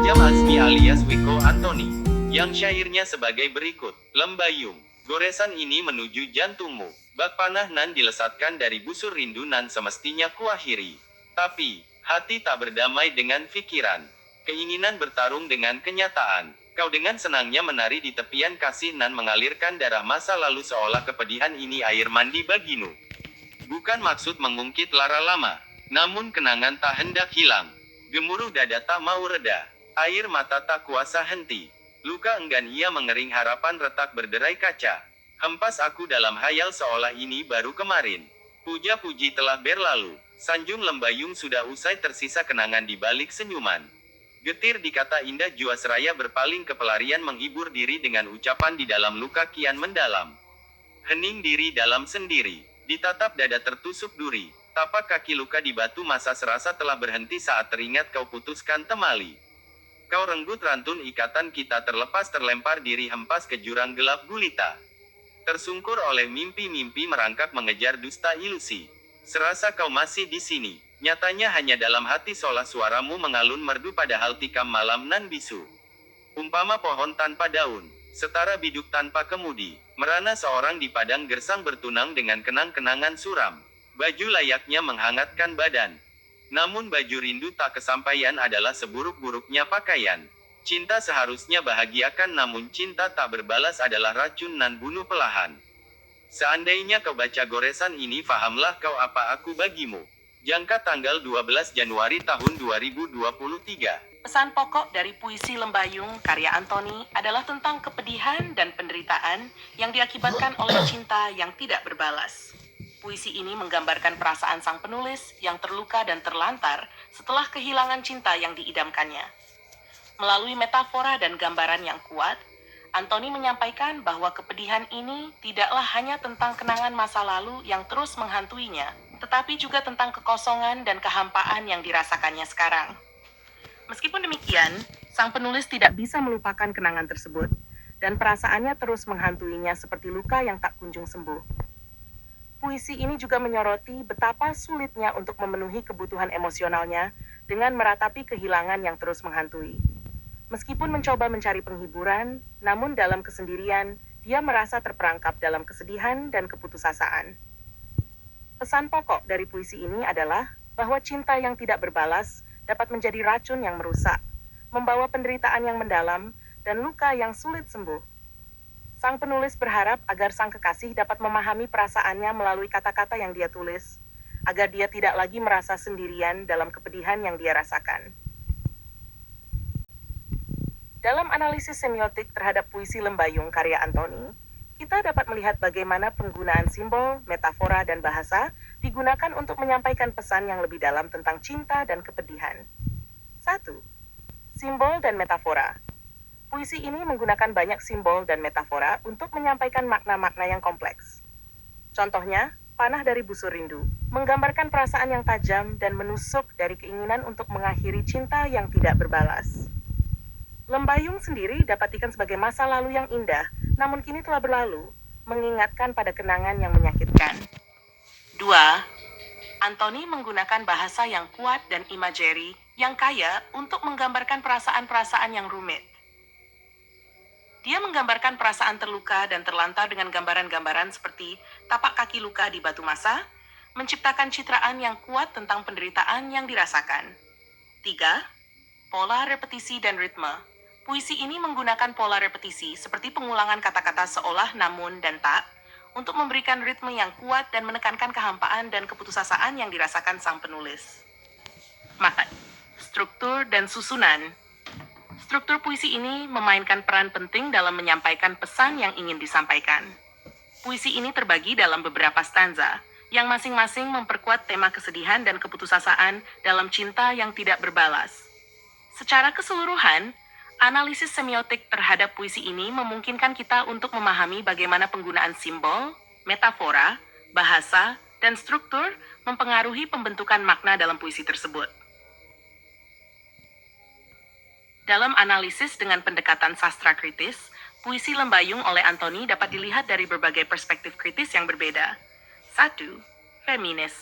Ajam Azmi alias Wiko Antoni, yang syairnya sebagai berikut. Lembayung, goresan ini menuju jantungmu. Bak panah nan dilesatkan dari busur rindu nan semestinya kuakhiri. Tapi, hati tak berdamai dengan pikiran. Keinginan bertarung dengan kenyataan. Kau dengan senangnya menari di tepian kasih nan mengalirkan darah masa lalu seolah kepedihan ini air mandi bagimu. Bukan maksud mengungkit lara lama, namun kenangan tak hendak hilang. Gemuruh dada tak mau reda, air mata tak kuasa henti. Luka enggan ia mengering harapan retak berderai kaca. Hempas aku dalam hayal seolah ini baru kemarin. Puja-puji telah berlalu, sanjung lembayung sudah usai tersisa kenangan di balik senyuman. Getir dikata indah Jiwasraya berpaling ke pelarian menghibur diri dengan ucapan di dalam luka kian mendalam. Hening diri dalam sendiri, ditatap dada tertusuk duri. Tapak kaki luka di batu masa serasa telah berhenti saat teringat kau putuskan temali. Kau renggut rantun ikatan kita terlepas terlempar diri hempas ke jurang gelap gulita. Tersungkur oleh mimpi-mimpi merangkak mengejar dusta ilusi. Serasa kau masih di sini, nyatanya hanya dalam hati seolah suaramu mengalun merdu padahal tikam malam nan bisu. Umpama pohon tanpa daun, setara biduk tanpa kemudi, merana seorang di padang gersang bertunang dengan kenang-kenangan suram. Baju layaknya menghangatkan badan. Namun baju rindu tak kesampaian adalah seburuk-buruknya pakaian. Cinta seharusnya bahagiakan namun cinta tak berbalas adalah racun nan bunuh pelahan. Seandainya kau baca goresan ini fahamlah kau apa aku bagimu. Jangka tanggal 12 Januari tahun 2023. Pesan pokok dari puisi Lembayung karya Antoni adalah tentang kepedihan dan penderitaan yang diakibatkan oleh cinta yang tidak berbalas. Puisi ini menggambarkan perasaan sang penulis yang terluka dan terlantar setelah kehilangan cinta yang diidamkannya. Melalui metafora dan gambaran yang kuat, Antoni menyampaikan bahwa kepedihan ini tidaklah hanya tentang kenangan masa lalu yang terus menghantuinya, tetapi juga tentang kekosongan dan kehampaan yang dirasakannya sekarang. Meskipun demikian, sang penulis tidak bisa melupakan kenangan tersebut, dan perasaannya terus menghantuinya seperti luka yang tak kunjung sembuh. Puisi ini juga menyoroti betapa sulitnya untuk memenuhi kebutuhan emosionalnya dengan meratapi kehilangan yang terus menghantui. Meskipun mencoba mencari penghiburan, namun dalam kesendirian, dia merasa terperangkap dalam kesedihan dan keputusasaan. Pesan pokok dari puisi ini adalah bahwa cinta yang tidak berbalas dapat menjadi racun yang merusak, membawa penderitaan yang mendalam, dan luka yang sulit sembuh. Sang penulis berharap agar sang kekasih dapat memahami perasaannya melalui kata-kata yang dia tulis, agar dia tidak lagi merasa sendirian dalam kepedihan yang dia rasakan. Dalam analisis semiotik terhadap puisi Lembayung karya Antoni, kita dapat melihat bagaimana penggunaan simbol, metafora, dan bahasa digunakan untuk menyampaikan pesan yang lebih dalam tentang cinta dan kepedihan. 1. Simbol dan metafora. Puisi ini menggunakan banyak simbol dan metafora untuk menyampaikan makna-makna yang kompleks. Contohnya, panah dari busur rindu, menggambarkan perasaan yang tajam dan menusuk dari keinginan untuk mengakhiri cinta yang tidak berbalas. Lembayung sendiri dapatikan sebagai masa lalu yang indah, namun kini telah berlalu, mengingatkan pada kenangan yang menyakitkan. 2. Antoni menggunakan bahasa yang kuat dan imagery yang kaya untuk menggambarkan perasaan-perasaan yang rumit. Dia menggambarkan perasaan terluka dan terlantar dengan gambaran-gambaran seperti tapak kaki luka di batu masa, menciptakan citraan yang kuat tentang penderitaan yang dirasakan. 3. Pola repetisi dan ritme. Puisi ini menggunakan pola repetisi seperti pengulangan kata-kata seolah namun dan tak, untuk memberikan ritme yang kuat dan menekankan kehampaan dan keputusasaan yang dirasakan sang penulis. 4. Struktur dan susunan. Struktur puisi ini memainkan peran penting dalam menyampaikan pesan yang ingin disampaikan. Puisi ini terbagi dalam beberapa stanza, yang masing-masing memperkuat tema kesedihan dan keputusasaan dalam cinta yang tidak berbalas. Secara keseluruhan, analisis semiotik terhadap puisi ini memungkinkan kita untuk memahami bagaimana penggunaan simbol, metafora, bahasa, dan struktur mempengaruhi pembentukan makna dalam puisi tersebut. Dalam analisis dengan pendekatan sastra kritis, puisi Lembayung oleh Antoni dapat dilihat dari berbagai perspektif kritis yang berbeda. 1. Feminis.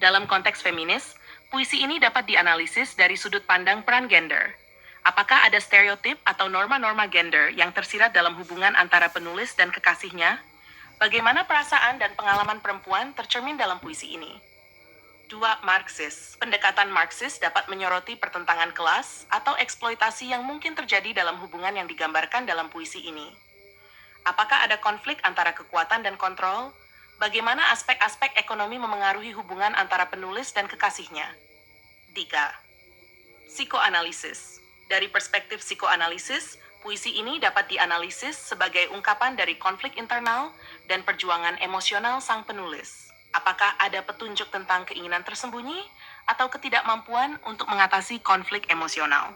Dalam konteks feminis, puisi ini dapat dianalisis dari sudut pandang peran gender. Apakah ada stereotip atau norma-norma gender yang tersirat dalam hubungan antara penulis dan kekasihnya? Bagaimana perasaan dan pengalaman perempuan tercermin dalam puisi ini? 2. Marxis. Pendekatan Marxis dapat menyoroti pertentangan kelas atau eksploitasi yang mungkin terjadi dalam hubungan yang digambarkan dalam puisi ini. Apakah ada konflik antara kekuatan dan kontrol? Bagaimana aspek-aspek ekonomi memengaruhi hubungan antara penulis dan kekasihnya? 3. Psikoanalisis. Dari perspektif psikoanalisis, puisi ini dapat dianalisis sebagai ungkapan dari konflik internal dan perjuangan emosional sang penulis. Apakah ada petunjuk tentang keinginan tersembunyi atau ketidakmampuan untuk mengatasi konflik emosional?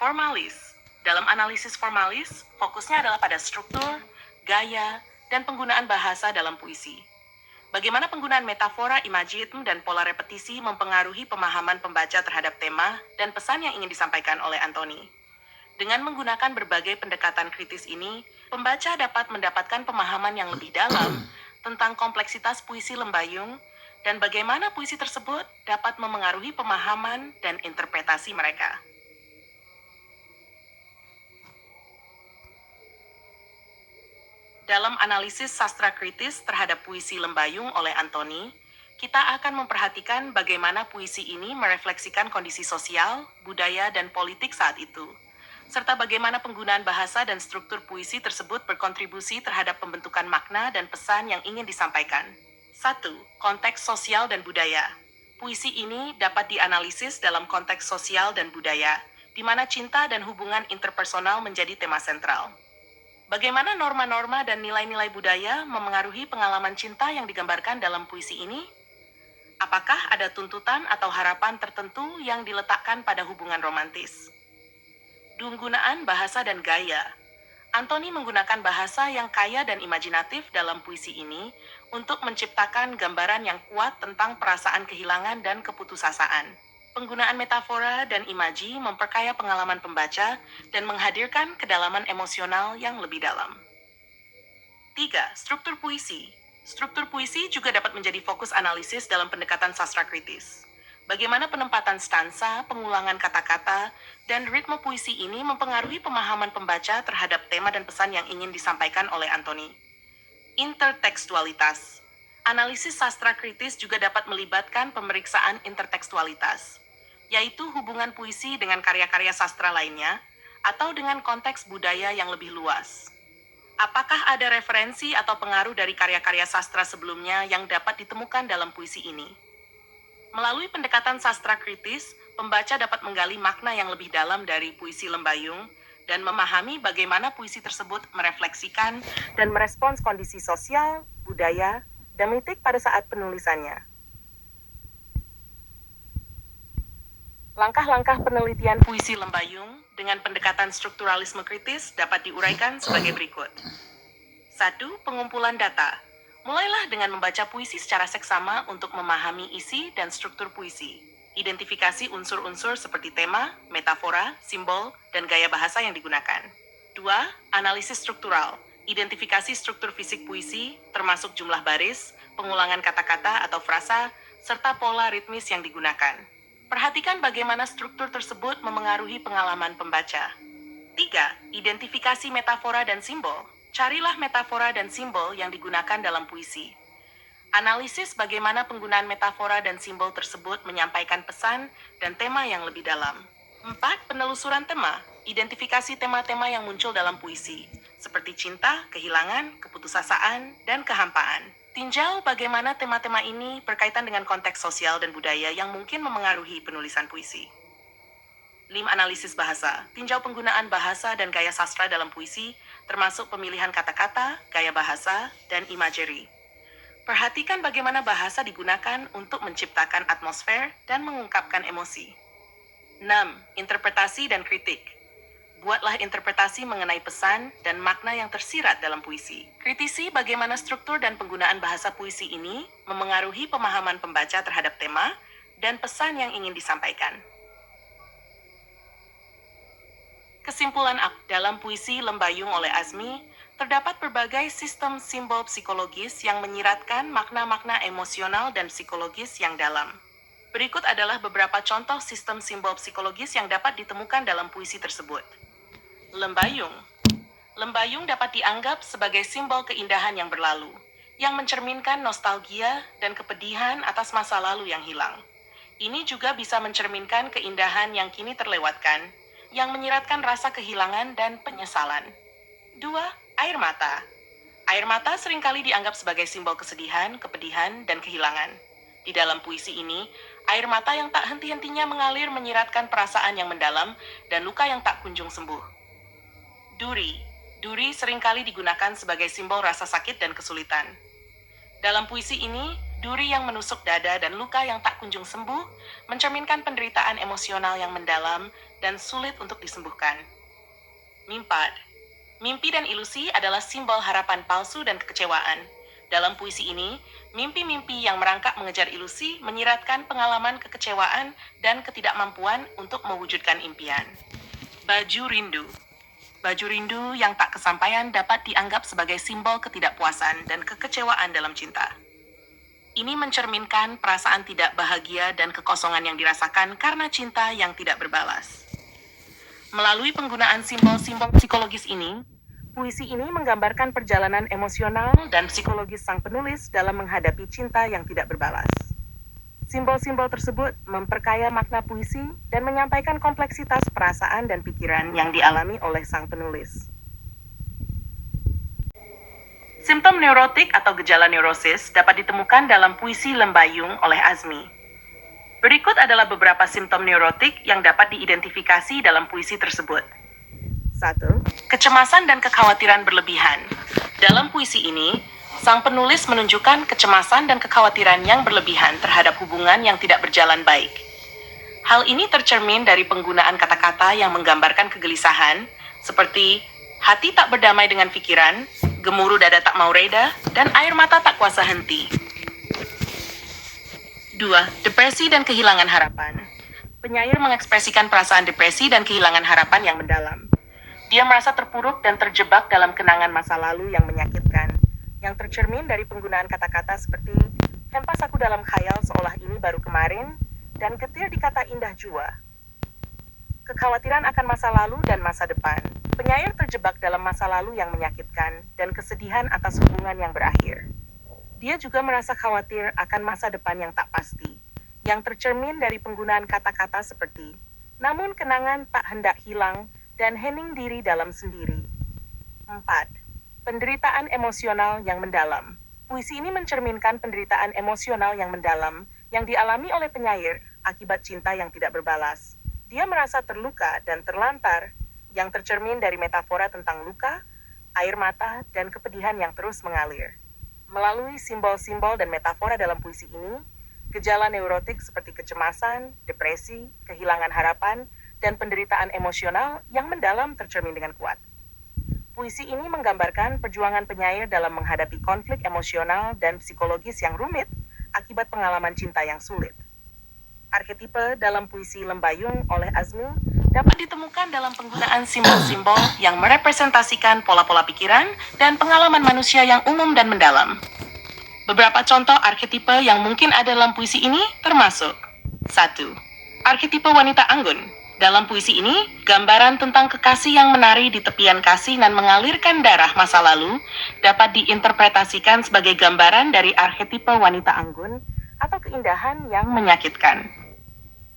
Formalis. Dalam analisis formalis, fokusnya adalah pada struktur, gaya, dan penggunaan bahasa dalam puisi. Bagaimana penggunaan metafora, imagisme, dan pola repetisi mempengaruhi pemahaman pembaca terhadap tema dan pesan yang ingin disampaikan oleh Anthony. Dengan menggunakan berbagai pendekatan kritis ini, pembaca dapat mendapatkan pemahaman yang lebih dalam tentang kompleksitas puisi Lembayung dan bagaimana puisi tersebut dapat memengaruhi pemahaman dan interpretasi mereka. Dalam analisis sastra kritis terhadap puisi Lembayung oleh Anthony, kita akan memperhatikan bagaimana puisi ini merefleksikan kondisi sosial, budaya, dan politik saat itu, serta bagaimana penggunaan bahasa dan struktur puisi tersebut berkontribusi terhadap pembentukan makna dan pesan yang ingin disampaikan. 1. Konteks sosial dan budaya. Puisi ini dapat dianalisis dalam konteks sosial dan budaya, di mana cinta dan hubungan interpersonal menjadi tema sentral. Bagaimana norma-norma dan nilai-nilai budaya memengaruhi pengalaman cinta yang digambarkan dalam puisi ini? Apakah ada tuntutan atau harapan tertentu yang diletakkan pada hubungan romantis? Penggunaan bahasa dan gaya. Anthony menggunakan bahasa yang kaya dan imajinatif dalam puisi ini untuk menciptakan gambaran yang kuat tentang perasaan kehilangan dan keputusasaan. Penggunaan metafora dan imaji memperkaya pengalaman pembaca dan menghadirkan kedalaman emosional yang lebih dalam. 3. Struktur puisi. Struktur puisi juga dapat menjadi fokus analisis dalam pendekatan sastra kritis. Bagaimana penempatan stansa, pengulangan kata-kata, dan ritme puisi ini mempengaruhi pemahaman pembaca terhadap tema dan pesan yang ingin disampaikan oleh Anthony. Intertekstualitas. Analisis sastra kritis juga dapat melibatkan pemeriksaan intertekstualitas, yaitu hubungan puisi dengan karya-karya sastra lainnya, atau dengan konteks budaya yang lebih luas. Apakah ada referensi atau pengaruh dari karya-karya sastra sebelumnya yang dapat ditemukan dalam puisi ini? Melalui pendekatan sastra kritis, pembaca dapat menggali makna yang lebih dalam dari puisi Lembayung dan memahami bagaimana puisi tersebut merefleksikan dan merespons kondisi sosial, budaya, dan mitik pada saat penulisannya. Langkah-langkah penelitian puisi Lembayung dengan pendekatan strukturalisme kritis dapat diuraikan sebagai berikut. 1. Pengumpulan data. Mulailah dengan membaca puisi secara seksama untuk memahami isi dan struktur puisi. Identifikasi unsur-unsur seperti tema, metafora, simbol, dan gaya bahasa yang digunakan. 2. Analisis struktural. Identifikasi struktur fisik puisi, termasuk jumlah baris, pengulangan kata-kata atau frasa, serta pola ritmis yang digunakan. Perhatikan bagaimana struktur tersebut memengaruhi pengalaman pembaca. 3. Identifikasi metafora dan simbol. Carilah metafora dan simbol yang digunakan dalam puisi. Analisis bagaimana penggunaan metafora dan simbol tersebut menyampaikan pesan dan tema yang lebih dalam. 4. Penelusuran tema. Identifikasi tema-tema yang muncul dalam puisi, seperti cinta, kehilangan, keputusasaan, dan kehampaan. Tinjau bagaimana tema-tema ini berkaitan dengan konteks sosial dan budaya yang mungkin memengaruhi penulisan puisi. 5. Analisis bahasa. Tinjau penggunaan bahasa dan gaya sastra dalam puisi, termasuk pemilihan kata-kata, gaya bahasa, dan imagery. Perhatikan bagaimana bahasa digunakan untuk menciptakan atmosfer dan mengungkapkan emosi. 6. Interpretasi dan kritik. Buatlah interpretasi mengenai pesan dan makna yang tersirat dalam puisi. Kritisi bagaimana struktur dan penggunaan bahasa puisi ini memengaruhi pemahaman pembaca terhadap tema dan pesan yang ingin disampaikan. Kesimpulan dalam puisi Lembayung oleh Azmi, terdapat berbagai sistem simbol psikologis yang menyiratkan makna-makna emosional dan psikologis yang dalam. Berikut adalah beberapa contoh sistem simbol psikologis yang dapat ditemukan dalam puisi tersebut. Lembayung. Lembayung dapat dianggap sebagai simbol keindahan yang berlalu, yang mencerminkan nostalgia dan kepedihan atas masa lalu yang hilang. Ini juga bisa mencerminkan keindahan yang kini terlewatkan, yang menyiratkan rasa kehilangan dan penyesalan. 2. Air mata. Air mata seringkali dianggap sebagai simbol kesedihan, kepedihan, dan kehilangan. Di dalam puisi ini, air mata yang tak henti-hentinya mengalir menyiratkan perasaan yang mendalam dan luka yang tak kunjung sembuh. Duri. Duri seringkali digunakan sebagai simbol rasa sakit dan kesulitan. Dalam puisi ini, duri yang menusuk dada dan luka yang tak kunjung sembuh mencerminkan penderitaan emosional yang mendalam dan sulit untuk disembuhkan. Mimpad. Mimpi dan ilusi adalah simbol harapan palsu dan kekecewaan. Dalam puisi ini, mimpi-mimpi yang merangkak mengejar ilusi menyiratkan pengalaman kekecewaan dan ketidakmampuan untuk mewujudkan impian. Baju rindu. Baju rindu yang tak kesampaian dapat dianggap sebagai simbol ketidakpuasan dan kekecewaan dalam cinta. Ini mencerminkan perasaan tidak bahagia dan kekosongan yang dirasakan karena cinta yang tidak berbalas. Melalui penggunaan simbol-simbol psikologis ini, puisi ini menggambarkan perjalanan emosional dan psikologis sang penulis dalam menghadapi cinta yang tidak berbalas. Simbol-simbol tersebut memperkaya makna puisi dan menyampaikan kompleksitas perasaan dan pikiran yang dialami oleh sang penulis. Simptom neurotik atau gejala neurosis dapat ditemukan dalam puisi Lembayung oleh Azmi. Berikut adalah beberapa simptom neurotik yang dapat diidentifikasi dalam puisi tersebut. 1. Kecemasan dan kekhawatiran berlebihan. Dalam puisi ini, sang penulis menunjukkan kecemasan dan kekhawatiran yang berlebihan terhadap hubungan yang tidak berjalan baik. Hal ini tercermin dari penggunaan kata-kata yang menggambarkan kegelisahan, seperti hati tak berdamai dengan pikiran, gemuruh dada tak mau reda, dan air mata tak kuasa henti. 2. Depresi dan kehilangan harapan. Penyair mengekspresikan perasaan depresi dan kehilangan harapan yang mendalam. Dia merasa terpuruk dan terjebak dalam kenangan masa lalu yang menyakitkan, yang tercermin dari penggunaan kata-kata seperti hempas aku dalam khayal seolah ini baru kemarin, dan getir di kata indah jua. Kekhawatiran akan masa lalu dan masa depan. Penyair terjebak dalam masa lalu yang menyakitkan dan kesedihan atas hubungan yang berakhir. Dia juga merasa khawatir akan masa depan yang tak pasti, yang tercermin dari penggunaan kata-kata seperti namun kenangan tak hendak hilang dan hening diri dalam sendiri. 4. Penderitaan emosional yang mendalam. Puisi ini mencerminkan penderitaan emosional yang mendalam yang dialami oleh penyair akibat cinta yang tidak berbalas. Dia merasa terluka dan terlantar, yang tercermin dari metafora tentang luka, air mata, dan kepedihan yang terus mengalir. Melalui simbol-simbol dan metafora dalam puisi ini, gejala neurotik seperti kecemasan, depresi, kehilangan harapan, dan penderitaan emosional yang mendalam tercermin dengan kuat. Puisi ini menggambarkan perjuangan penyair dalam menghadapi konflik emosional dan psikologis yang rumit akibat pengalaman cinta yang sulit. Arketipe dalam puisi Lembayung oleh Azmi dapat ditemukan dalam penggunaan simbol-simbol yang merepresentasikan pola-pola pikiran dan pengalaman manusia yang umum dan mendalam. Beberapa contoh arketipe yang mungkin ada dalam puisi ini termasuk 1. Arketipe wanita anggun. Dalam puisi ini, gambaran tentang kekasih yang menari di tepian kasih dan mengalirkan darah masa lalu dapat diinterpretasikan sebagai gambaran dari arketipe wanita anggun atau keindahan yang menyakitkan.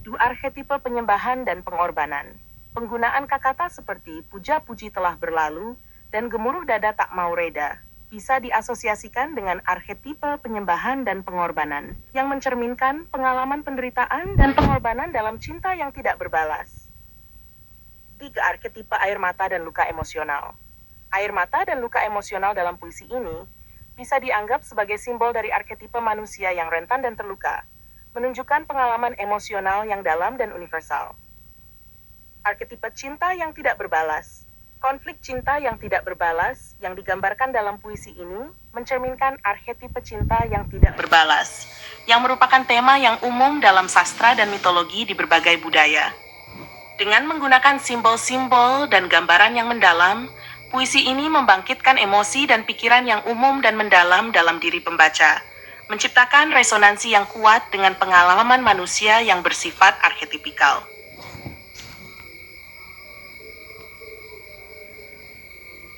2. Arketipe penyembahan dan pengorbanan. Penggunaan kata-kata seperti puja-puji telah berlalu dan gemuruh dada tak mau reda bisa diasosiasikan dengan arketipe penyembahan dan pengorbanan yang mencerminkan pengalaman penderitaan dan pengorbanan dalam cinta yang tidak berbalas. 3. Arketipe air mata dan luka emosional. Air mata dan luka emosional dalam puisi ini bisa dianggap sebagai simbol dari arketipe manusia yang rentan dan terluka, menunjukkan pengalaman emosional yang dalam dan universal. Arketipe cinta yang tidak berbalas. Konflik cinta yang tidak berbalas yang digambarkan dalam puisi ini mencerminkan arketipe cinta yang tidak berbalas, yang merupakan tema yang umum dalam sastra dan mitologi di berbagai budaya. Dengan menggunakan simbol-simbol dan gambaran yang mendalam, puisi ini membangkitkan emosi dan pikiran yang umum dan mendalam dalam diri pembaca, menciptakan resonansi yang kuat dengan pengalaman manusia yang bersifat arketipikal.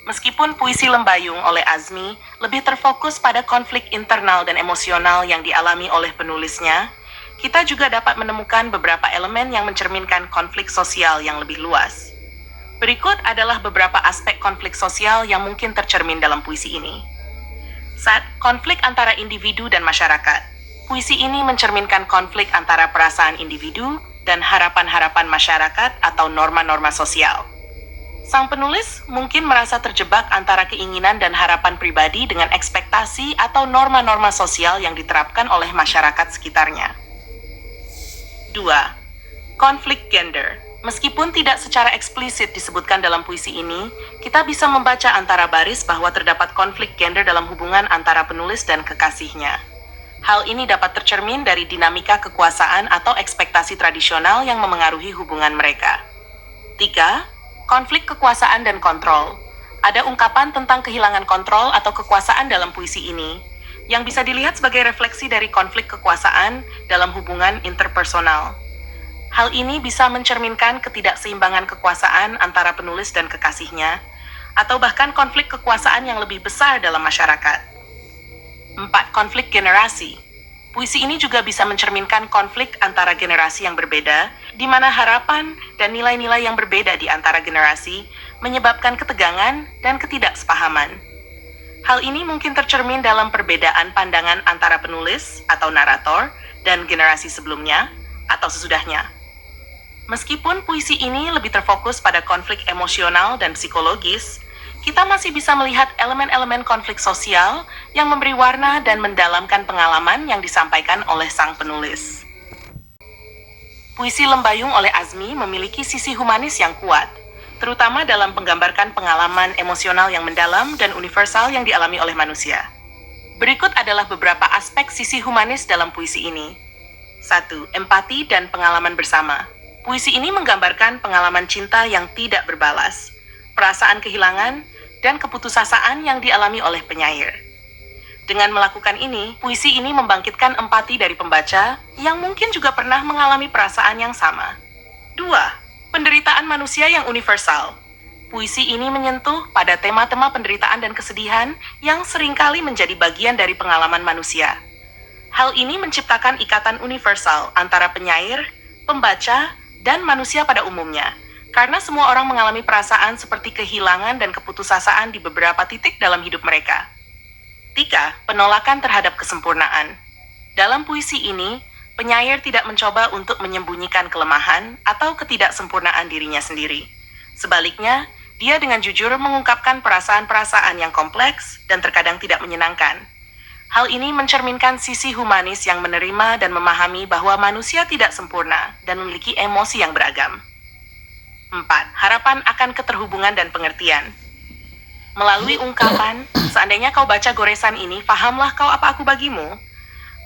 Meskipun puisi Lembayung oleh Azmi lebih terfokus pada konflik internal dan emosional yang dialami oleh penulisnya, kita juga dapat menemukan beberapa elemen yang mencerminkan konflik sosial yang lebih luas. Berikut adalah beberapa aspek konflik sosial yang mungkin tercermin dalam puisi ini. 1. Konflik antara individu dan masyarakat. Puisi ini mencerminkan konflik antara perasaan individu dan harapan-harapan masyarakat atau norma-norma sosial. Sang penulis mungkin merasa terjebak antara keinginan dan harapan pribadi dengan ekspektasi atau norma-norma sosial yang diterapkan oleh masyarakat sekitarnya. 2. Konflik gender. Meskipun tidak secara eksplisit disebutkan dalam puisi ini, kita bisa membaca antara baris bahwa terdapat konflik gender dalam hubungan antara penulis dan kekasihnya. Hal ini dapat tercermin dari dinamika kekuasaan atau ekspektasi tradisional yang memengaruhi hubungan mereka. 3. Konflik kekuasaan dan kontrol. Ada ungkapan tentang kehilangan kontrol atau kekuasaan dalam puisi ini, yang bisa dilihat sebagai refleksi dari konflik kekuasaan dalam hubungan interpersonal. Hal ini bisa mencerminkan ketidakseimbangan kekuasaan antara penulis dan kekasihnya, atau bahkan konflik kekuasaan yang lebih besar dalam masyarakat. 4. Konflik generasi. Puisi ini juga bisa mencerminkan konflik antara generasi yang berbeda, di mana harapan dan nilai-nilai yang berbeda di antara generasi menyebabkan ketegangan dan ketidaksepahaman. Hal ini mungkin tercermin dalam perbedaan pandangan antara penulis atau narator dan generasi sebelumnya atau sesudahnya. Meskipun puisi ini lebih terfokus pada konflik emosional dan psikologis, kita masih bisa melihat elemen-elemen konflik sosial yang memberi warna dan mendalamkan pengalaman yang disampaikan oleh sang penulis. Puisi Lembayung oleh Azmi memiliki sisi humanis yang kuat, terutama dalam menggambarkan pengalaman emosional yang mendalam dan universal yang dialami oleh manusia. Berikut adalah beberapa aspek sisi humanis dalam puisi ini. 1. Empati dan pengalaman bersama. Puisi ini menggambarkan pengalaman cinta yang tidak berbalas, perasaan kehilangan, dan keputusasaan yang dialami oleh penyair. Dengan melakukan ini, puisi ini membangkitkan empati dari pembaca yang mungkin juga pernah mengalami perasaan yang sama. 2. Penderitaan manusia yang universal. Puisi ini menyentuh pada tema-tema penderitaan dan kesedihan yang seringkali menjadi bagian dari pengalaman manusia. Hal ini menciptakan ikatan universal antara penyair, pembaca, dan manusia pada umumnya, karena semua orang mengalami perasaan seperti kehilangan dan keputusasaan di beberapa titik dalam hidup mereka. 3. Penolakan terhadap kesempurnaan. Dalam puisi ini, penyair tidak mencoba untuk menyembunyikan kelemahan atau ketidaksempurnaan dirinya sendiri. Sebaliknya, dia dengan jujur mengungkapkan perasaan-perasaan yang kompleks dan terkadang tidak menyenangkan. Hal ini mencerminkan sisi humanis yang menerima dan memahami bahwa manusia tidak sempurna dan memiliki emosi yang beragam. 4. Harapan akan keterhubungan dan pengertian. Melalui ungkapan, seandainya kau baca goresan ini, fahamlah kau apa aku bagimu.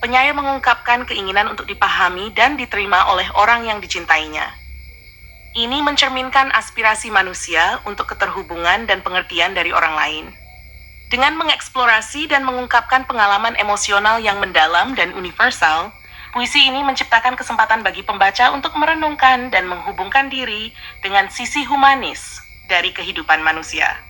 Penyair mengungkapkan keinginan untuk dipahami dan diterima oleh orang yang dicintainya. Ini mencerminkan aspirasi manusia untuk keterhubungan dan pengertian dari orang lain. Dengan mengeksplorasi dan mengungkapkan pengalaman emosional yang mendalam dan universal, puisi ini menciptakan kesempatan bagi pembaca untuk merenungkan dan menghubungkan diri dengan sisi humanis dari kehidupan manusia.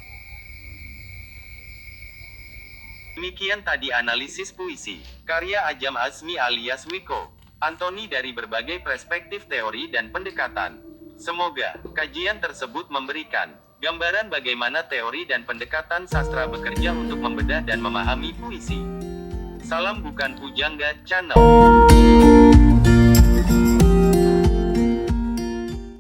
Demikian tadi analisis puisi, karya Ajam Azmi alias Wiko, Antoni dari berbagai perspektif teori dan pendekatan. Semoga kajian tersebut memberikan gambaran bagaimana teori dan pendekatan sastra bekerja untuk membedah dan memahami puisi. Salam bukan pujangga channel.